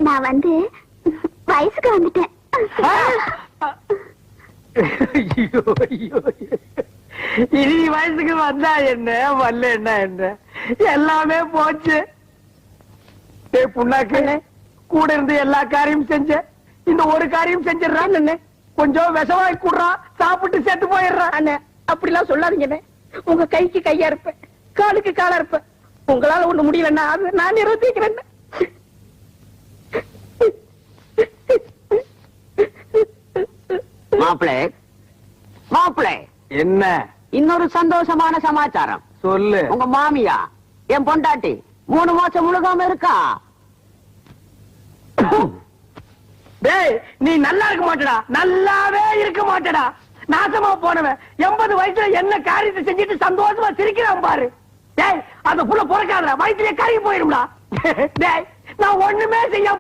நான் வந்து வயசுக்கு வந்துட்டேன். ஐயோ, ஐயோ. இனி வயசுக்கு வந்தா என்ன வரல என்ன எல்லாமே போச்சு. புண்ணாக்கு கூட இருந்து எல்லா காரியம் செஞ்ச, இந்த ஒரு காரியம் செஞ்சிடறான். கொஞ்சம் விஷவாய் கூடுறான், சாப்பிட்டு செத்து போயிடுறான். அண்ணே அப்படிலாம் சொல்லாதீங்க. உங்க கைக்கு கையா இருப்பேன், காலுக்கு காலா இருப்பேன். உங்களால ஒண்ணு முடியலன்னா அது நான் நிறுத்திக்கிறேன். மாப்பிளே மாப்பிளே, என்ன இன்னொரு சந்தோஷமான சமாச்சாரம் சொல்லு. உங்க மாமியா என் பொண்டாட்டி 3 மாசம் முழுகாம இருக்கா. டேய், நீ நல்லா இருக்க மாட்டடா, நல்லாவே இருக்க மாட்டடா. நாசமா போனவன் 80 வயசுல என்ன காரியத்தை செஞ்சுட்டு சந்தோஷமா சிரிக்கிறான் பாரு. டேய், அந்த புள்ள பிறக்காதடா, வயிற்றுல கறி போயிரும்டா. டேய், நான் ஒண்ணுமே செய்ய